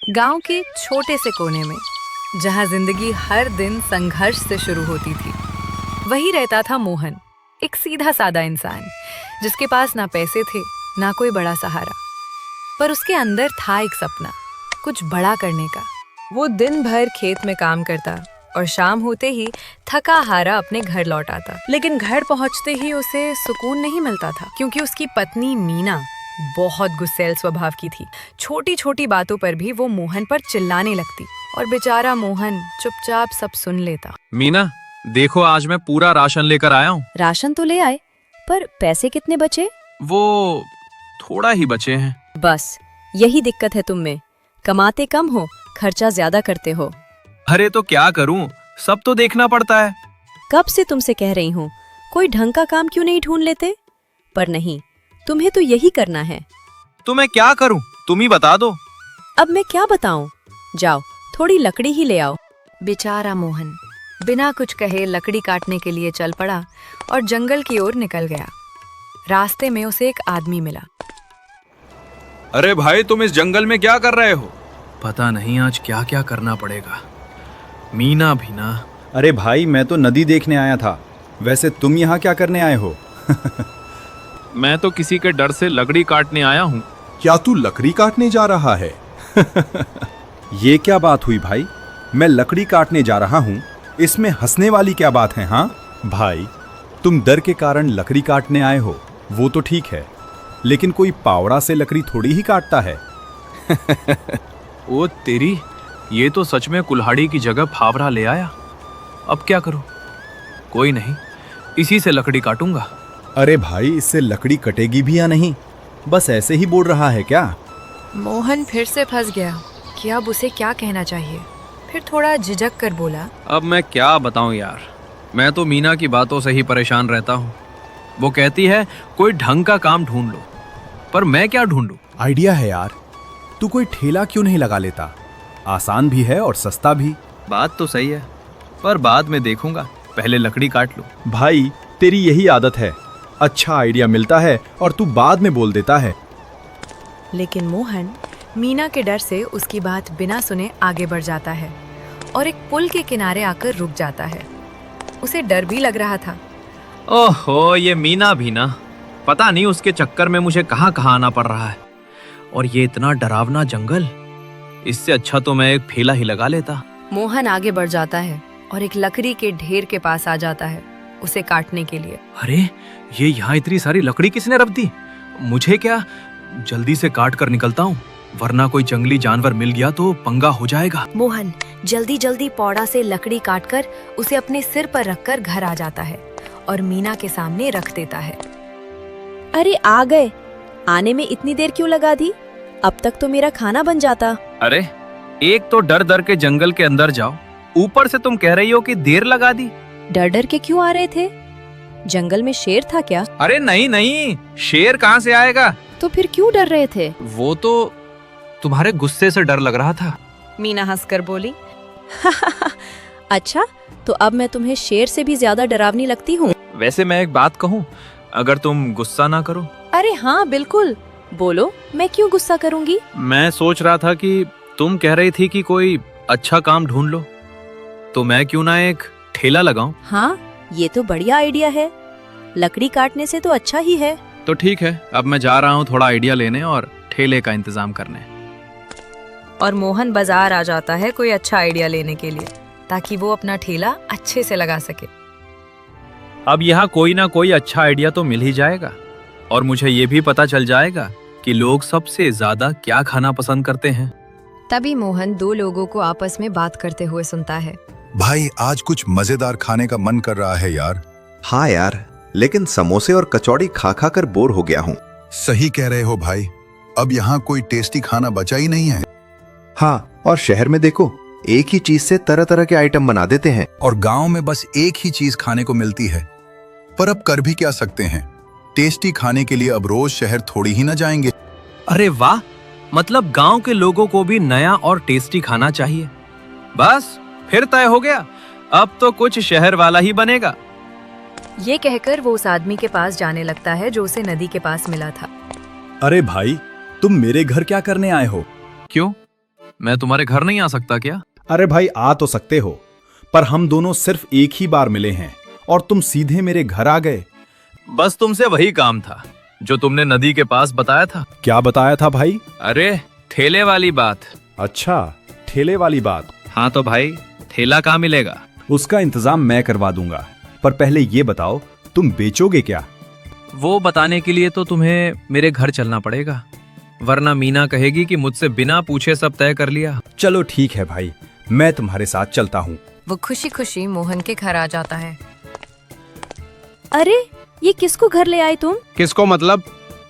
गांव के छोटे से कोने में, जहां जिंदगी हर दिन संघर्ष से शुरू होती थी, वही रहता था मोहन। एक सीधा सादा इंसान जिसके पास ना पैसे थे ना कोई बड़ा सहारा, पर उसके अंदर था एक सपना, कुछ बड़ा करने का। वो दिन भर खेत में काम करता और शाम होते ही थका हारा अपने घर लौट आता। लेकिन घर पहुंचते ही उसे सुकून नहीं मिलता था, क्योंकि उसकी पत्नी मीना बहुत गुस्सैल स्वभाव की थी। छोटी छोटी बातों पर भी वो मोहन पर चिल्लाने लगती और बेचारा मोहन चुपचाप सब सुन लेता। मीना, देखो आज मैं पूरा राशन लेकर आया हूँ। राशन तो ले आए, पर पैसे कितने बचे? वो थोड़ा ही बचे हैं। बस यही दिक्कत है तुम में, कमाते कम हो, खर्चा ज्यादा करते हो। अरे तो क्या करूँ, सब तो देखना पड़ता है। कब से तुमसे कह रही हूँ, कोई ढंग का काम क्यों नहीं ढूंढ लेते? पर नहीं, तुम्हें तो यही करना है। तो मैं क्या करूँ, तुम ही बता दो। अब मैं क्या बताऊं? जाओ थोड़ी लकड़ी ही ले आओ। बेचारा मोहन बिना कुछ कहे लकड़ी काटने के लिए चल पड़ा और जंगल की ओर निकल गया। रास्ते में उसे एक आदमी मिला। अरे भाई, तुम इस जंगल में क्या कर रहे हो? पता नहीं आज क्या क्या करना पड़ेगा। मीना भी ना। अरे भाई, मैं तो नदी देखने आया था। वैसे तुम यहाँ क्या करने आए हो? मैं तो किसी के डर से लकड़ी काटने आया हूँ। क्या तू लकड़ी काटने जा रहा है? ये क्या बात हुई भाई? मैं लकड़ी काटने जा रहा हूँ, इसमें हंसने वाली क्या बात है? हाँ भाई, तुम डर के कारण लकड़ी काटने आए हो, वो तो ठीक है, लेकिन कोई पावड़ा से लकड़ी थोड़ी ही काटता है। ओ तेरी, ये तो सच में कुल्हाड़ी की जगह फावड़ा ले आया। अब क्या करूं? कोई नहीं, इसी से लकड़ी काटूंगा। अरे भाई, इससे लकड़ी कटेगी भी या नहीं? बस ऐसे ही बोल रहा है क्या? मोहन फिर से फंस गया कि अब उसे क्या कहना चाहिए। फिर थोड़ा झिझक कर बोला, अब मैं क्या बताऊं यार, मैं तो मीना की बातों से ही परेशान रहता हूँ। वो कहती है कोई ढंग का काम ढूंढ लो, पर मैं क्या ढूंढूं? आइडिया है यार, तू कोई ठेला क्यों नहीं लगा लेता? आसान भी है और सस्ता भी। बात तो सही है, पर बाद में देखूंगा, पहले लकड़ी काट लो। भाई, तेरी यही आदत है, अच्छा आइडिया मिलता है और तू बाद में बोल देता है। लेकिन मोहन मीना के डर से उसकी बात बिना सुने आगे बढ़ जाता है और एक पुल के किनारे आकर रुक जाता है। उसे डर भी लग रहा था। ओहो, ये मीना भी ना, पता नहीं उसके चक्कर में मुझे कहाँ कहाँ आना पड़ रहा है। और ये इतना डरावना जंगल, इससे अच्छा तो मैं एक ठेला ही लगा लेता। मोहन आगे बढ़ जाता है और एक लकड़ी के ढेर के पास आ जाता है उसे काटने के लिए। अरे, ये यहाँ इतनी सारी लकड़ी किसने रख दी? मुझे क्या, जल्दी से काट कर निकलता हूँ, वरना कोई जंगली जानवर मिल गया तो पंगा हो जाएगा। मोहन जल्दी जल्दी पौड़ा से लकड़ी काटकर उसे अपने सिर पर रखकर घर आ जाता है और मीना के सामने रख देता है। अरे आ गए, आने में इतनी देर क्यों लगा दी? अब तक तो मेरा खाना बन जाता। अरे, एक तो डर डर के जंगल के अंदर जाओ, ऊपर से तुम कह रही हो कि देर लगा दी। डर डर के क्यों आ रहे थे? जंगल में शेर था क्या? अरे नहीं नहीं, शेर कहाँ से आएगा? तो फिर क्यों डर रहे थे? वो तो तुम्हारे गुस्से से डर लग रहा था। मीना हंसकर बोली, अच्छा, तो अब मैं तुम्हें शेर से भी ज्यादा डरावनी लगती हूँ? वैसे मैं एक बात कहूँ, अगर तुम गुस्सा ना करो। अरे हाँ बिल्कुल, बोलो, मैं क्यों गुस्सा करूंगी? मैं सोच रहा था कि तुम कह रही थी कि कोई अच्छा काम ढूंढ लो, तो मैं क्यों ना एक ठेला लगाऊं? हाँ, ये तो बढ़िया आइडिया है, लकड़ी काटने से तो अच्छा ही है। तो ठीक है, अब मैं जा रहा हूँ थोड़ा आइडिया लेने और ठेले का इंतजाम करने। और मोहन बाजार आ जाता है कोई अच्छा आइडिया लेने के लिए, ताकि वो अपना ठेला अच्छे से लगा सके। अब यहाँ कोई ना कोई अच्छा आइडिया तो मिल ही जाएगा, और मुझे ये भी पता चल जाएगा कि लोग सबसे ज्यादा क्या खाना पसंद करते हैं। तभी मोहन दो लोगों को आपस में बात करते हुए सुनता है। भाई, आज कुछ मजेदार खाने का मन कर रहा है यार। हाँ यार, लेकिन समोसे और कचौड़ी खा खा कर बोर हो गया हूँ। सही कह रहे हो भाई, अब यहाँ कोई टेस्टी खाना बचा ही नहीं है। हाँ, और शहर में देखो, एक ही चीज से तरह तरह के आइटम बना देते हैं। और गांव में बस एक ही चीज खाने को मिलती है। पर अब कर भी क्या सकते हैं, टेस्टी खाने के लिए अब रोज शहर थोड़ी ही ना जाएंगे। अरे वाह, मतलब गांव के लोगों को भी नया और टेस्टी खाना चाहिए। बस फिर तय हो गया, अब तो कुछ शहर वाला ही बनेगा। ये कहकर वो उस आदमी के पास जाने लगता है जो उसे नदी के पास मिला था। अरे भाई, तुम मेरे घर क्या करने आए हो? क्यों, मैं तुम्हारे घर नहीं आ सकता क्या? अरे भाई आ तो सकते हो, पर हम दोनों सिर्फ एक ही बार मिले हैं और तुम सीधे मेरे घर आ गए। बस तुमसे वही काम था जो तुमने नदी के पास बताया था। क्या बताया था भाई? अरे ठेले वाली बात। अच्छा, ठेले वाली बात। हाँ तो भाई, ठेला कहाँ मिलेगा? उसका इंतजाम मैं करवा दूंगा, पर पहले ये बताओ तुम बेचोगे क्या? वो बताने के लिए तो तुम्हें मेरे घर चलना पड़ेगा, वरना मीना कहेगी कि मुझसे बिना पूछे सब तय कर लिया। चलो ठीक है भाई, मैं तुम्हारे साथ चलता हूँ। वो खुशी खुशी मोहन के घर आ जाता है। अरे ये किसको घर ले आए तुम? किसको मतलब?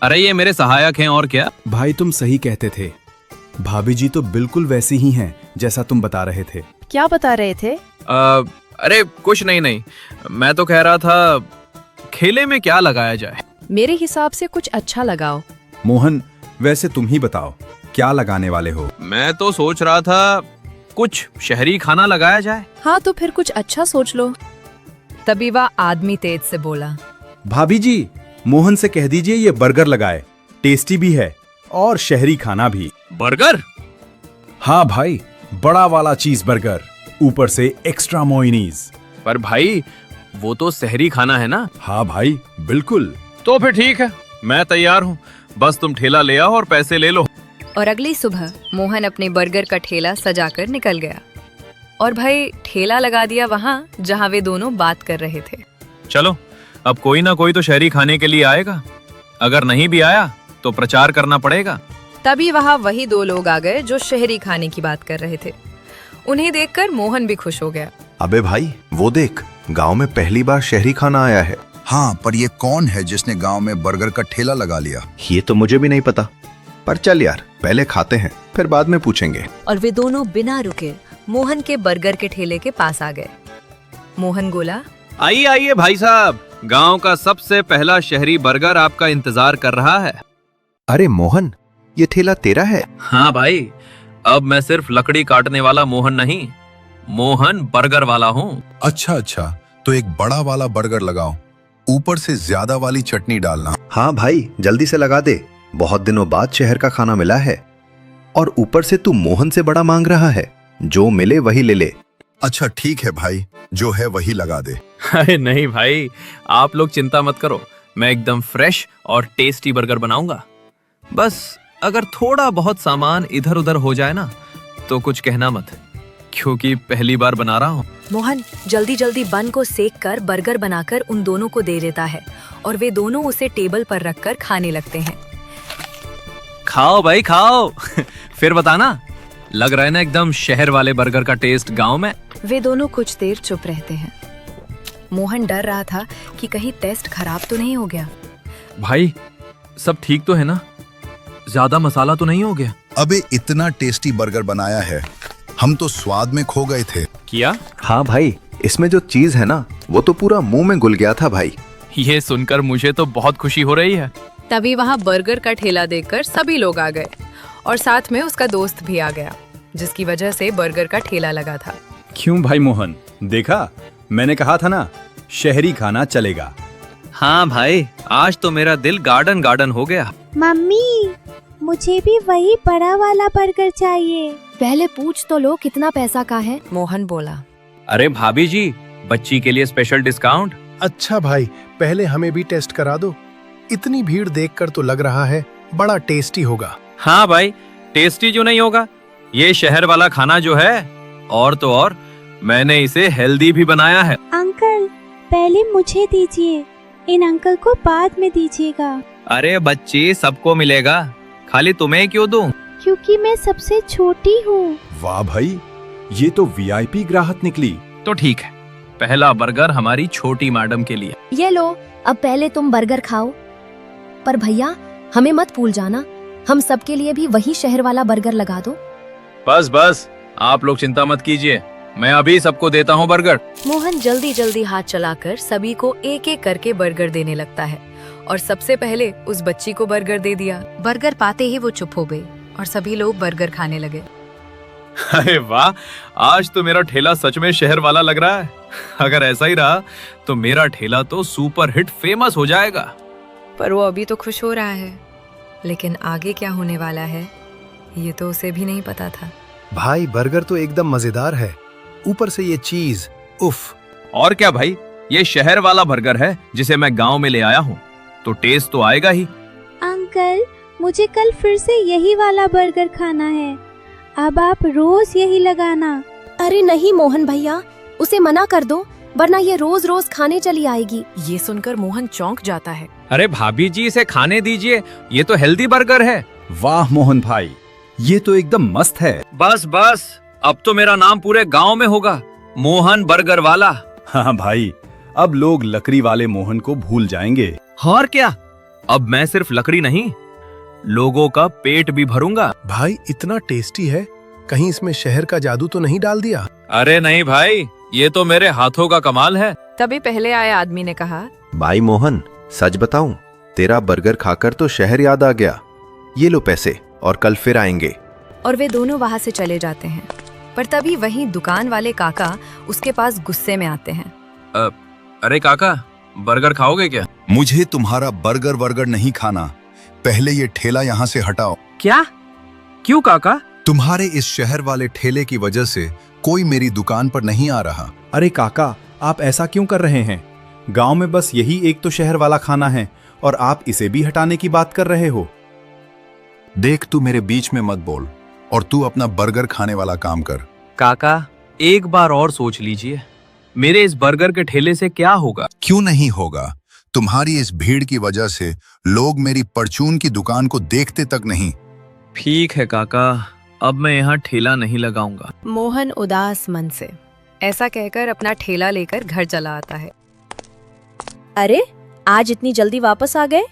अरे ये मेरे सहायक हैं और क्या। भाई तुम सही कहते थे, भाभी जी तो बिल्कुल वैसी ही हैं जैसा तुम बता रहे थे। क्या बता रहे थे? अरे कुछ नहीं, मैं तो कह रहा था खेले में क्या लगाया जाए। मेरे हिसाब से कुछ अच्छा लगाओ। मोहन, वैसे तुम ही बताओ क्या लगाने वाले हो? मैं तो सोच रहा था कुछ शहरी खाना लगाया जाए। हाँ तो फिर कुछ अच्छा सोच लो। तभी वह आदमी तेज से बोला, भाभी जी, मोहन से कह दीजिए ये बर्गर लगाए, टेस्टी भी है और शहरी खाना भी। बर्गर? हाँ भाई, बड़ा वाला चीज बर्गर, ऊपर से एक्स्ट्रा मोइनीज। पर भाई वो तो शहरी खाना है ना। हाँ भाई बिल्कुल। तो फिर ठीक है, मैं तैयार हूँ, बस तुम ठेला ले आओ और पैसे ले लो। और अगली सुबह मोहन अपने बर्गर का ठेला सजाकर निकल गया और भाई ठेला लगा दिया वहाँ जहाँ वे दोनों बात कर रहे थे। चलो, अब कोई ना कोई तो शहरी खाने के लिए आएगा, अगर नहीं भी आया तो प्रचार करना पड़ेगा। तभी वहाँ वही दो लोग आ गए जो शहरी खाने की बात कर रहे थे। उन्हें देखकर मोहन भी खुश हो गया। अबे भाई, वो देख, गांव में पहली बार शहरी खाना आया है। हाँ, पर ये कौन है जिसने गांव में बर्गर का ठेला लगा लिया? ये तो मुझे भी नहीं पता, पर चल यार, पहले खाते हैं, फिर बाद में पूछेंगे। और वे दोनों बिना रुके मोहन के बर्गर के ठेले के पास आ गए। मोहन बोला, आइए आइए भाई साहब, गांव का सबसे पहला शहरी बर्गर आपका इंतजार कर रहा है। अरे मोहन, ये ठेला तेरा है? हाँ भाई, अब मैं सिर्फ लकड़ी काटने वाला मोहन नहीं, मोहन बर्गर वाला हूँ। अच्छा, तो एक बड़ा वाला बर्गर लगाओ, ऊपर से ज्यादा वाली चटनी डालना। हाँ भाई, जल्दी से लगा दे, बहुत दिनों बाद शहर का खाना मिला है। और ऊपर से तू मोहन से बड़ा मांग रहा है, जो मिले वही ले ले। अच्छा ठीक है भाई, जो है वही लगा दे। अरे नहीं भाई, आप लोग चिंता मत करो, मैं एकदम फ्रेश और टेस्टी बर्गर बनाऊंगा। बस अगर थोड़ा बहुत सामान इधर उधर हो जाए ना तो कुछ कहना मत, क्योंकि पहली बार बना रहा हूँ। मोहन जल्दी जल्दी बन को सेक कर बर्गर बनाकर उन दोनों को दे देता है और वे दोनों उसे टेबल पर रखकर खाने लगते हैं। खाओ भाई खाओ फिर बताना, लग रहा है ना एकदम शहर वाले बर्गर का टेस्ट गांव में। वे दोनों कुछ देर चुप रहते हैं। मोहन डर रहा था कि कहीं टेस्ट खराब तो नहीं हो गया। भाई सब ठीक तो है ना, ज्यादा मसाला तो नहीं हो गया? अबे इतना टेस्टी बर्गर बनाया है, हम तो स्वाद में खो गए थे। किया? हाँ भाई, इसमें जो चीज है ना, वो तो पूरा मुंह में घुल गया था भाई। ये सुनकर मुझे तो बहुत खुशी हो रही है। तभी वहाँ बर्गर का ठेला देखकर सभी लोग आ गए और साथ में उसका दोस्त भी आ गया, जिसकी वजह से बर्गर का ठेला लगा था। क्यों भाई मोहन, देखा, मैंने कहा था ना, शहरी खाना चलेगा। हाँ भाई, आज तो मेरा दिल गार्डन गार्डन हो गया। मम्मी, मुझे भी वही बड़ा वाला बर्गर चाहिए। पहले पूछ तो लो कितना पैसा का है। मोहन बोला, अरे भाभी जी, बच्ची के लिए स्पेशल डिस्काउंट। अच्छा भाई, पहले हमें भी टेस्ट करा दो। इतनी भीड़ देखकर तो लग रहा है बड़ा टेस्टी होगा। हाँ भाई, टेस्टी जो नहीं होगा, ये शहर वाला खाना जो है, और तो और मैंने इसे हेल्दी भी बनाया है। अंकल, पहले मुझे दीजिए, इन अंकल को बाद में दीजिएगा। अरे बच्ची, सबको मिलेगा, खाली तुम्हें क्यों दूं? क्योंकि मैं सबसे छोटी हूँ। वाह भाई, ये तो वीआईपी ग्राहक निकली। तो ठीक है, पहला बर्गर हमारी छोटी मैडम के लिए। ये लो, अब पहले तुम बर्गर खाओ। पर भैया, हमें मत भूल जाना, हम सबके लिए भी वही शहर वाला बर्गर लगा दो। बस बस, आप लोग चिंता मत कीजिए, मैं अभी सबको देता हूँ बर्गर। मोहन जल्दी जल्दी हाथ चलाकर सभी को एक एक करके बर्गर देने लगता है और सबसे पहले उस बच्ची को बर्गर दे दिया। बर्गर पाते ही वो चुप हो गई और सभी लोग बर्गर खाने लगे। अरे वाह, आज तो मेरा ठेला सच में शहर वाला लग रहा है। अगर ऐसा ही रहा तो मेरा ठेला तो सुपर हिट फेमस हो जाएगा। पर वो अभी तो खुश हो रहा है, लेकिन आगे क्या होने वाला है ये तो उसे भी नहीं पता था। भाई बर्गर तो एकदम मजेदार है, ऊपर से ये चीज, उफ। और क्या भाई, ये शहर वाला बर्गर है जिसे मैं गांव में ले आया हूँ, तो टेस्ट तो आएगा ही। अंकल, मुझे कल फिर से यही वाला बर्गर खाना है। अब आप रोज यही लगाना। अरे नहीं मोहन भैया, उसे मना कर दो, वरना ये रोज रोज खाने चली आएगी। ये सुनकर मोहन चौंक जाता है। अरे भाभी जी, इसे खाने दीजिए, ये तो हेल्दी बर्गर है। वाह मोहन भाई, ये तो एकदम मस्त है। बस बस, अब तो मेरा नाम पूरे गांव में होगा, मोहन बर्गर वाला। हाँ भाई, अब लोग लकड़ी वाले मोहन को भूल जाएंगे। और क्या, अब मैं सिर्फ लकड़ी नहीं, लोगों का पेट भी भरूंगा। भाई इतना टेस्टी है, कहीं इसमें शहर का जादू तो नहीं डाल दिया? अरे नहीं भाई, ये तो मेरे हाथों का कमाल है। तभी पहले आए आदमी ने कहा, भाई मोहन, सच बताऊं, तेरा बर्गर खाकर तो शहर याद आ गया। ये लो पैसे, और कल फिर आएंगे। और वे दोनों वहाँ से चले जाते हैं। पर तभी वहीं दुकान वाले काका उसके पास गुस्से में आते हैं। अरे काका, बर्गर खाओगे क्या? मुझे तुम्हारा बर्गर वर्गर नहीं खाना, पहले ये ठेला यहाँ से हटाओ। क्या? क्यों काका? तुम्हारे इस शहर वाले ठेले की वजह से कोई मेरी दुकान पर नहीं आ रहा। अरे काका, आप ऐसा क्यों कर रहे हैं? गांव में बस यही एक तो शहर वाला खाना है, और आप इसे भी हटाने की बात कर रहे हो। देख, तू मेरे बीच में मत बोल, और तू अपना बर्गर खाने वाला काम कर। काका, एक बार और सोच लीजिए, मेरे इस बर्गर के ठेले से क्या होगा? क्यों नहीं होगा? तुम्हारी इस भीड़ की वजह से लोग मेरी परचून की दुकान को देखते तक नहीं। ठीक है काका, अब मैं यहाँ ठेला नहीं लगाऊंगा। मोहन उदास मन से ऐसा कहकर अपना ठेला लेकर घर चला आता है। अरे, आज इतनी जल्दी वापस आ गए?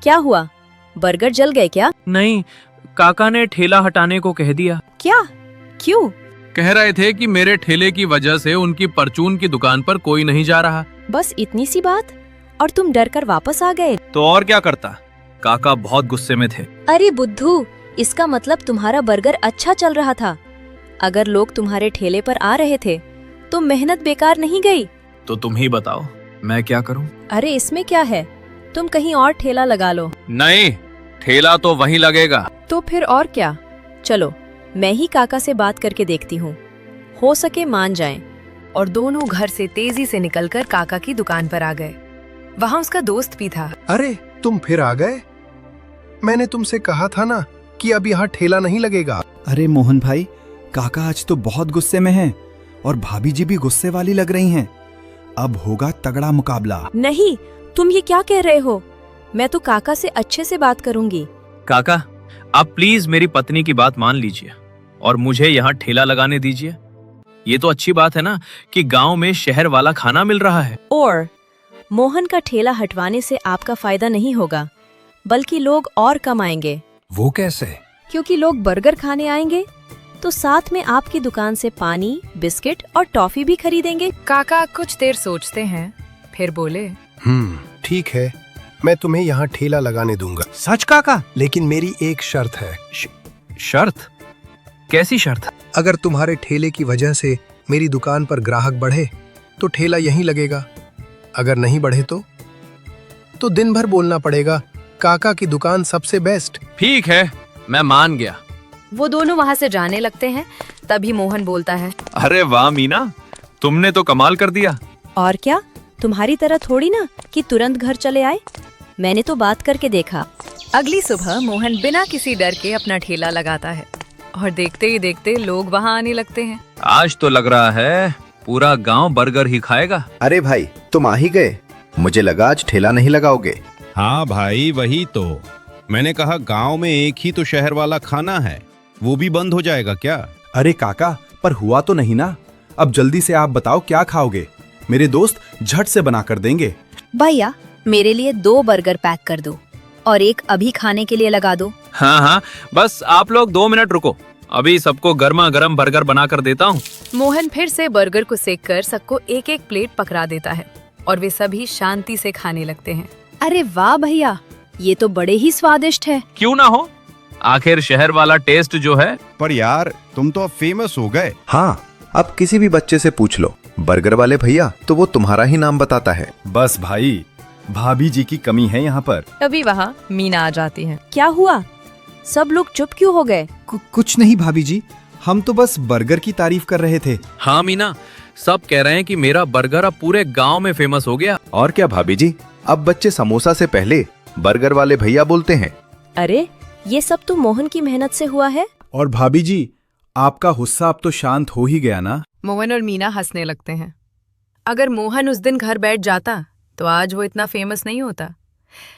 क्या हुआ, बर्गर जल गए क्या? नहीं, काका ने ठेला हटाने को कह दिया। क्या? क्यों? कह रहे थे कि मेरे ठेले की वजह से उनकी परचून की दुकान पर कोई नहीं जा रहा। बस इतनी सी बात, और तुम डर कर वापस आ गए? तो और क्या करता, काका बहुत गुस्से में थे। अरे बुद्धू, इसका मतलब तुम्हारा बर्गर अच्छा चल रहा था। अगर लोग तुम्हारे ठेले पर आ रहे थे तो मेहनत बेकार नहीं गई। तो तुम ही बताओ, मैं क्या करूं? अरे इसमें क्या है, तुम कहीं और ठेला लगा लो। नहीं, ठेला तो वहीं लगेगा। तो फिर और क्या, चलो मैं ही काका से बात करके देखती हूँ, हो सके मान जाएं। और दोनों घर से तेजी से निकलकर काका की दुकान पर आ गए। वहाँ उसका दोस्त भी था। अरे तुम फिर आ गए? मैंने तुमसे कहा था ना कि अब यहाँ ठेला नहीं लगेगा। अरे मोहन भाई, काका आज तो बहुत गुस्से में हैं, और भाभी जी भी गुस्से वाली लग रही हैं। अब होगा तगड़ा मुकाबला। नहीं, तुम ये क्या कह रहे हो? मैं तो काका से अच्छे से बात करूंगी। काका, आप प्लीज मेरी पत्नी की बात मान लीजिए और मुझे यहाँ ठेला लगाने दीजिए। ये तो अच्छी बात है ना कि गांव में शहर वाला खाना मिल रहा है। और मोहन का ठेला हटवाने से आपका फायदा नहीं होगा, बल्कि लोग और कम आएंगे। वो कैसे? क्योंकि लोग बर्गर खाने आएंगे तो साथ में आपकी दुकान से पानी, बिस्किट और टॉफी भी खरीदेंगे। काका कुछ देर सोचते हैं, फिर बोले, ठीक है, मैं तुम्हें यहाँ ठेला लगाने दूंगा। सच काका? लेकिन मेरी एक शर्त है। शर्त? कैसी शर्त? अगर तुम्हारे ठेले की वजह से मेरी दुकान पर ग्राहक बढ़े तो ठेला यहीं लगेगा, अगर नहीं बढ़े तो दिन भर बोलना पड़ेगा काका की दुकान सबसे बेस्ट। ठीक है, मैं मान गया। वो दोनों वहाँ से जाने लगते हैं। तभी मोहन बोलता है, अरे वाह मीना, तुमने तो कमाल कर दिया। और क्या, तुम्हारी तरह थोड़ी ना कि तुरंत घर चले आए, मैंने तो बात करके देखा। अगली सुबह मोहन बिना किसी डर के अपना ठेला लगाता है और देखते ही देखते लोग वहाँ आने लगते हैं। आज तो लग रहा है पूरा गांव बर्गर ही खाएगा। अरे भाई, तुम आ ही गए। मुझे लगा आज ठेला नहीं लगाओगे। हाँ भाई, वही तो मैंने कहा, गांव में एक ही तो शहर वाला खाना है, वो भी बंद हो जाएगा क्या? अरे काका, पर हुआ तो नहीं ना। अब जल्दी से आप बताओ क्या खाओगे, मेरे दोस्त झट से बना कर देंगे। भैया, मेरे लिए 2 बर्गर पैक कर दो और एक अभी खाने के लिए लगा दो। हाँ हाँ, बस आप लोग 2 मिनट रुको, अभी सबको गर्मा गर्म बर्गर बना कर देता हूँ। मोहन फिर से बर्गर को सेक कर सबको एक एक प्लेट पकड़ा देता है और वे सभी शांति से खाने लगते हैं। अरे वाह भैया, ये तो बड़े ही स्वादिष्ट है। क्यों ना हो, आखिर शहर वाला टेस्ट जो है। पर यार, तुम तो अब फेमस हो गए। हाँ, अब किसी भी बच्चे से पूछ लो बर्गर वाले भैया, तो वो तुम्हारा ही नाम बताता है। बस भाई, भाभी जी की कमी है यहाँ पर। तभी वहाँ मीना आ जाती है। क्या हुआ, सब लोग चुप क्यों हो गए? कुछ नहीं भाभी जी, हम तो बस बर्गर की तारीफ कर रहे थे। हाँ मीना, सब कह रहे हैं कि मेरा बर्गर अब पूरे गांव में फेमस हो गया। और क्या भाभी जी, अब बच्चे समोसा से पहले बर्गर वाले भैया बोलते हैं। अरे ये सब तो मोहन की मेहनत से हुआ है। और भाभी जी, आपका गुस्सा अब तो शांत हो ही गया ना? मोहन और मीना हंसने लगते हैं। अगर मोहन उस दिन घर बैठ जाता तो आज वो इतना फेमस नहीं होता।